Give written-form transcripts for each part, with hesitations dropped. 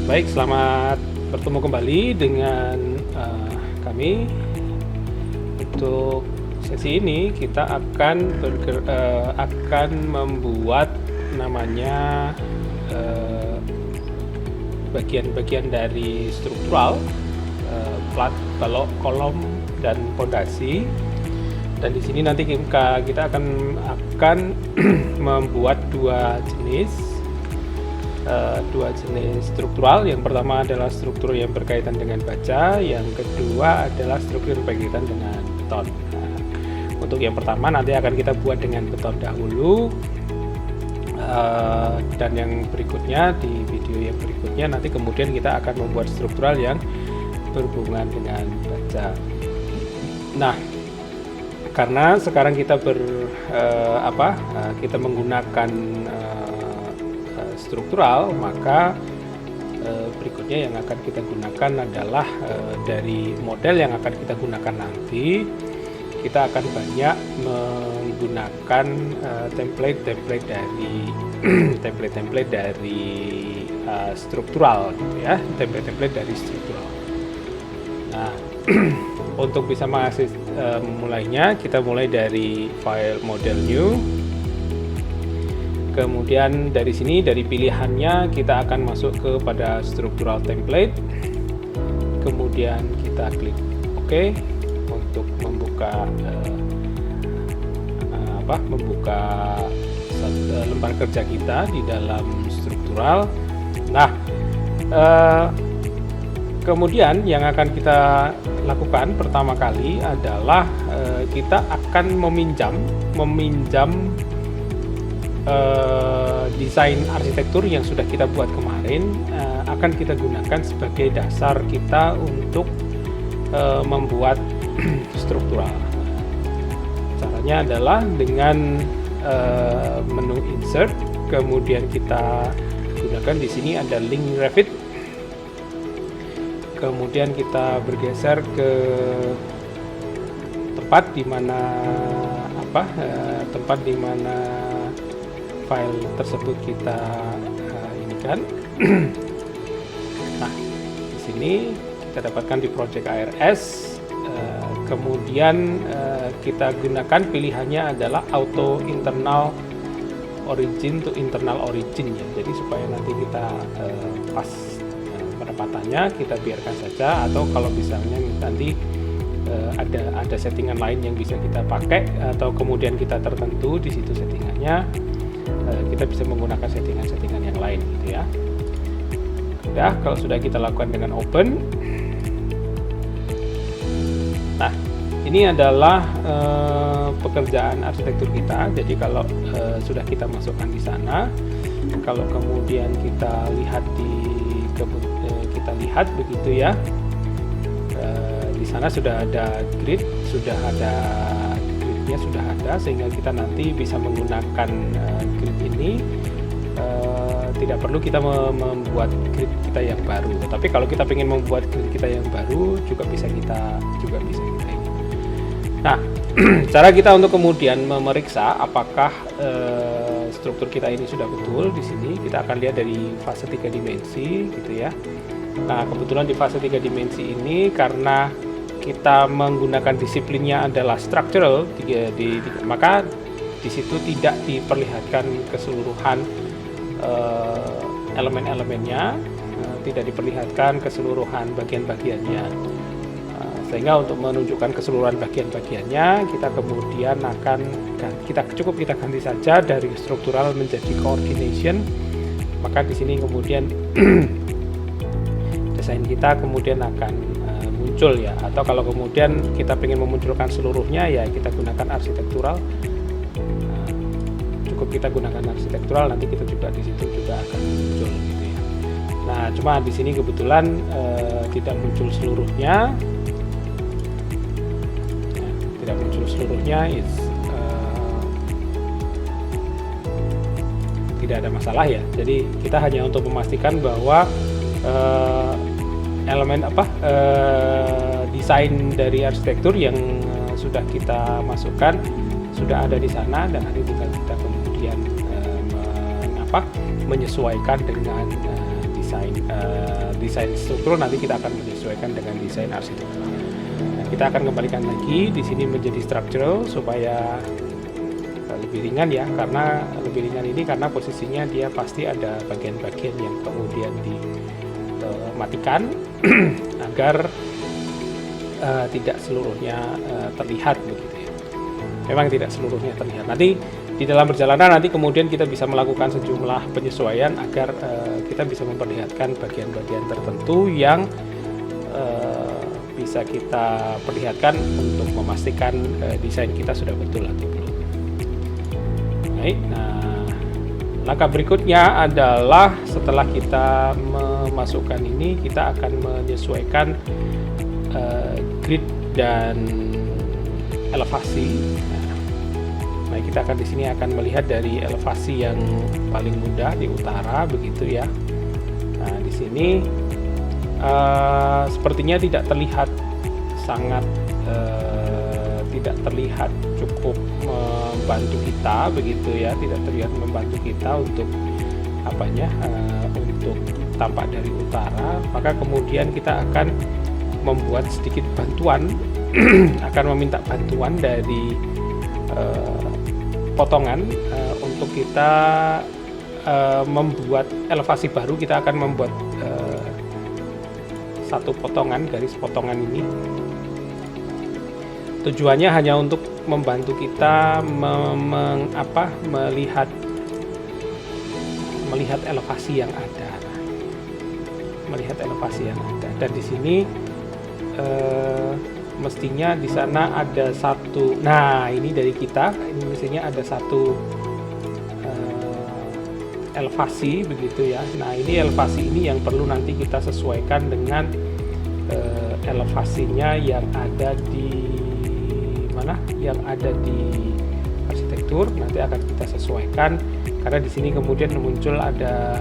Baik, selamat bertemu kembali dengan kami. Untuk sesi ini kita akan membuat namanya bagian-bagian dari struktural, plat, balok, kolom, dan pondasi. Dan di sini nanti kita akan membuat dua jenis struktural. Yang pertama adalah struktur yang berkaitan dengan baja, yang kedua adalah struktur yang berkaitan dengan beton. Nah, untuk yang pertama nanti akan kita buat dengan beton dahulu, dan yang berikutnya, di video yang berikutnya nanti kemudian kita akan membuat struktural yang berhubungan dengan baja. Nah, karena sekarang kita kita menggunakan struktural, maka berikutnya yang akan kita gunakan adalah dari model yang akan kita gunakan nanti. Kita akan banyak menggunakan template dari struktural, gitu ya, template dari struktural. Nah, untuk bisa memulainya, kita mulai dari file model new. Kemudian dari sini, dari pilihannya kita akan masuk kepada structural template. Kemudian kita klik OK untuk membuka lembar kerja kita di dalam struktural. Nah, kemudian yang akan kita lakukan pertama kali adalah kita akan meminjam desain arsitektur yang sudah kita buat kemarin, akan kita gunakan sebagai dasar kita untuk membuat struktural. Caranya adalah dengan menu insert, kemudian kita gunakan di sini ada link Revit. Kemudian kita bergeser ke tempat di mana file tersebut kita inikan. Nah, di sini kita dapatkan di project ARS. Kemudian kita gunakan pilihannya adalah auto internal origin to internal origin, ya. Jadi supaya nanti kita pas penempatannya kita biarkan saja, atau kalau misalnya nanti ada settingan lain yang bisa kita pakai, atau kemudian kita tertentu di situ settingannya, kita bisa menggunakan settingan yang lain, gitu ya. Udah, kalau sudah kita lakukan dengan open. Nah, ini adalah pekerjaan arsitektur kita. Jadi kalau sudah kita masukkan di sana, kalau kemudian kita lihat begitu ya, di sana sudah ada gridnya sudah ada, sehingga kita nanti bisa menggunakan grid ini. Tidak perlu kita membuat grid kita yang baru, tetapi kalau kita ingin membuat grid kita yang baru juga bisa kita ini. Nah, cara kita untuk kemudian memeriksa apakah struktur kita ini sudah betul, di sini kita akan lihat dari fase 3 dimensi, gitu ya. Nah, kebetulan di fase 3 dimensi ini karena kita menggunakan disiplinnya adalah structural, maka di situ tidak diperlihatkan keseluruhan elemen-elemennya, tidak diperlihatkan keseluruhan bagian-bagiannya. Sehingga untuk menunjukkan keseluruhan bagian-bagiannya, kita kemudian kita ganti saja dari struktural menjadi coordination. Maka di sini kemudian desain kita kemudian akan muncul, ya. Atau kalau kemudian kita ingin memunculkan seluruhnya, ya kita gunakan arsitektural. Cukup kita gunakan arsitektural, nanti kita juga di situ juga akan muncul, gitu ya. Nah, cuma di sini kebetulan tidak muncul seluruhnya. Tidak ada masalah, ya. Jadi kita hanya untuk memastikan bahwa desain dari arsitektur yang sudah kita masukkan sudah ada di sana, dan nanti tinggal kita kemudian menyesuaikan dengan desain desain struktur, nanti kita akan menyesuaikan dengan desain arsitektur. Nah, kita akan kembalikan lagi di sini menjadi structural supaya lebih ringan ya, karena lebih ringan ini karena posisinya dia pasti ada bagian-bagian yang kemudian dimatikan agar tidak seluruhnya terlihat begitu ya. Memang tidak seluruhnya terlihat. Nanti di dalam perjalanan nanti kemudian kita bisa melakukan sejumlah penyesuaian agar kita bisa memperlihatkan bagian-bagian tertentu yang bisa kita perlihatkan untuk memastikan desain kita sudah betul atau belum. Baik, nah langkah berikutnya adalah setelah kita memasukkan ini, kita akan menyesuaikan grid dan elevasi. Nah, kita akan di sini akan melihat dari elevasi yang paling mudah di utara begitu ya. Nah, di sini sepertinya tidak terlihat sangat tidak terlihat cukup membantu kita begitu ya, tidak terlihat membantu kita untuk untuk tampak dari utara. Maka kemudian kita akan membuat sedikit bantuan akan meminta bantuan dari potongan untuk kita membuat elevasi baru. Kita akan membuat satu potongan, garis potongan ini tujuannya hanya untuk membantu kita melihat elevasi yang ada, dan di sini mestinya di sana ada satu. Nah, ini dari kita, ini mestinya ada satu elevasi begitu ya. Nah, ini elevasi ini yang perlu nanti kita sesuaikan dengan elevasinya yang ada di mana? Yang ada di arsitektur. Nanti akan kita sesuaikan karena di sini kemudian muncul ada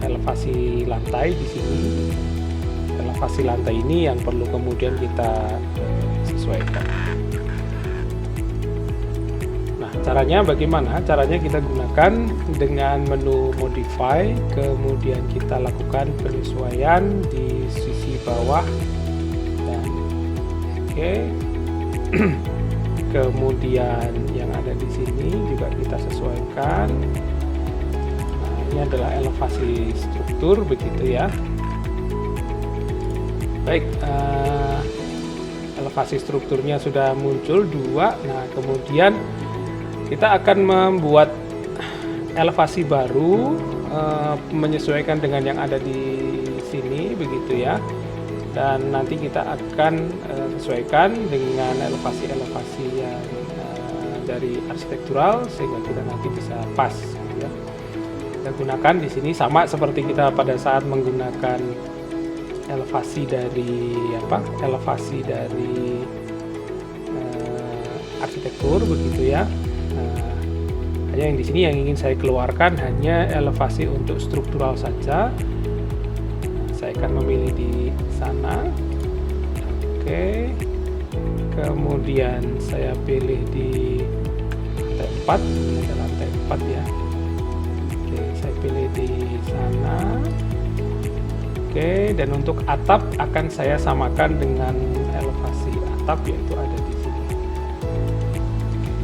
elevasi lantai di sini. Elevasi lantai ini yang perlu kemudian kita sesuaikan. Nah, caranya bagaimana? Caranya kita gunakan dengan menu modify, kemudian kita lakukan penyesuaian di sisi bawah dan oke. Kemudian yang ada di sini juga kita sesuaikan. Nah, ini adalah elevasi struktur begitu ya. Baik, elevasi strukturnya sudah muncul 2. Nah, kemudian kita akan membuat elevasi baru menyesuaikan dengan yang ada di sini begitu ya. Dan nanti kita akan sesuaikan dengan elevasi-elevasi yang dari arsitektural sehingga kita nanti bisa pas gitu ya. Kita gunakan di sini sama seperti kita pada saat menggunakan elevasi dari arsitektur begitu ya. Hanya yang di sini yang ingin saya keluarkan hanya elevasi untuk struktural saja. Saya akan memilih di sana. Oke. Kemudian saya pilih di lantai 4. Ini ada lantai 4 ya. Oke, saya pilih di sana. Oke, dan untuk atap akan saya samakan dengan elevasi atap, yaitu ada di sini.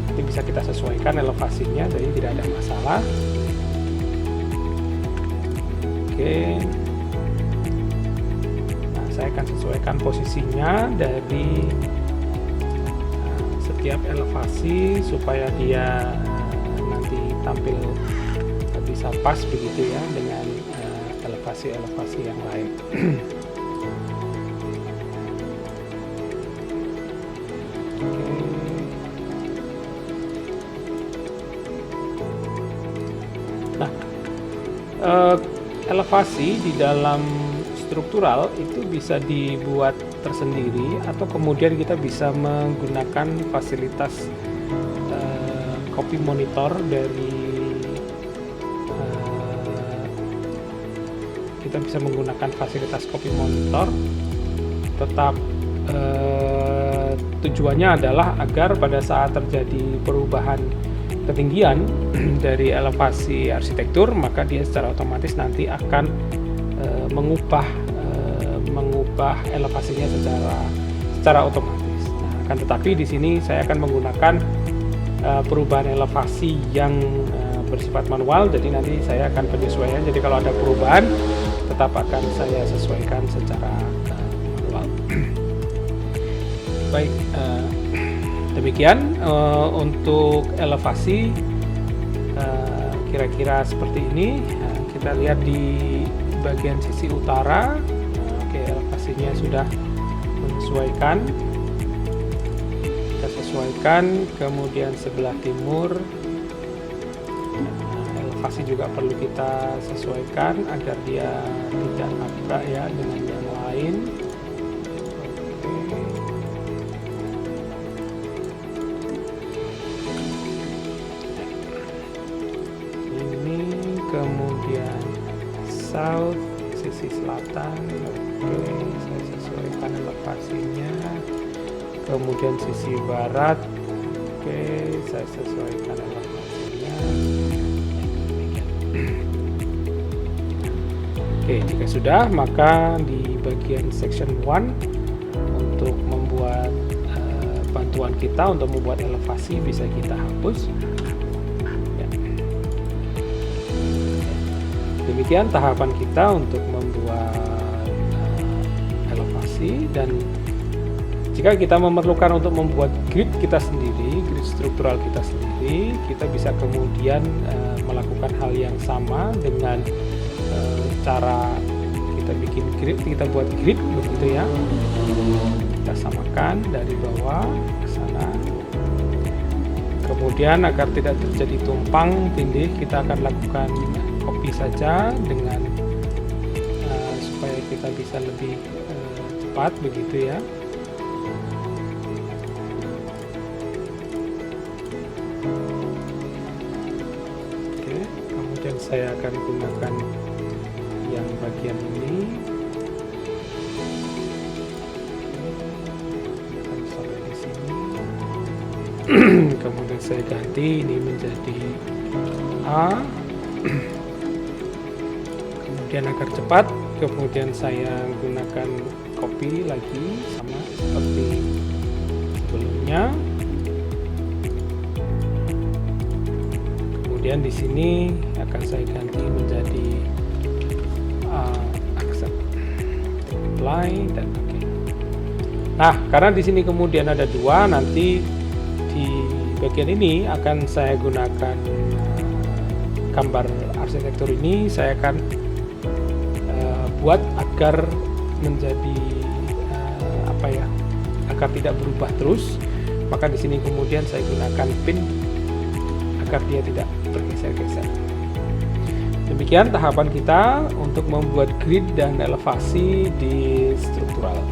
Nanti bisa kita sesuaikan elevasinya, jadi tidak ada masalah. Oke. Saya akan sesuaikan posisinya dari setiap elevasi supaya dia nanti tampil bisa pas begitu ya dengan elevasi-elevasi yang lain. Nah, elevasi di dalam struktural itu bisa dibuat tersendiri atau kemudian kita bisa menggunakan fasilitas copy monitor dari kita bisa menggunakan fasilitas copy monitor. Tetap tujuannya adalah agar pada saat terjadi perubahan ketinggian dari elevasi arsitektur, maka dia secara otomatis nanti akan mengubah elevasinya secara otomatis. Nah, akan tetapi di sini saya akan menggunakan perubahan elevasi yang bersifat manual, jadi nanti saya akan penyesuaian. Jadi kalau ada perubahan tetap akan saya sesuaikan secara manual. Baik, demikian untuk elevasi kira-kira seperti ini. Kita lihat di bagian sisi utara. Oke, elevasinya sudah menyesuaikan. Kita sesuaikan. Kemudian sebelah timur, elevasi juga perlu kita sesuaikan agar dia tidak nabrak ya dengan yang lain. Ini kemudian south, sisi selatan. Oke, saya sesuaikan elevasinya. Kemudian sisi barat. Oke, saya sesuaikan elevasinya. Oke, jika sudah, maka di bagian section 1 untuk membuat bantuan kita untuk membuat elevasi bisa kita hapus. Ya. Demikian tahapan kita untuk membuat elevasi, dan jika kita memerlukan untuk membuat grid kita sendiri, grid struktural kita sendiri, kita bisa kemudian melakukan hal yang sama dengan cara kita bikin grid, kita buat grid begitu ya. Kita samakan dari bawah ke sana. Kemudian agar tidak terjadi tumpang tindih, kita akan lakukan copy saja dengan supaya kita bisa lebih cepat begitu ya. Oke, kemudian saya akan gunakan yang bagian ini sampai di sini. Kemudian saya ganti ini menjadi A. Kemudian agar cepat, kemudian saya gunakan copy lagi sama seperti sebelumnya. Kemudian di sini akan saya ganti menjadi accept, apply, dan oke. Nah, karena di sini kemudian ada dua, nanti di bagian ini akan saya gunakan gambar arsitektur ini. Saya akan buat agar menjadi agar tidak berubah terus. Maka di sini kemudian saya gunakan pin agar dia tidak bergeser-geser. Demikian tahapan kita untuk membuat grid dan elevasi di struktural.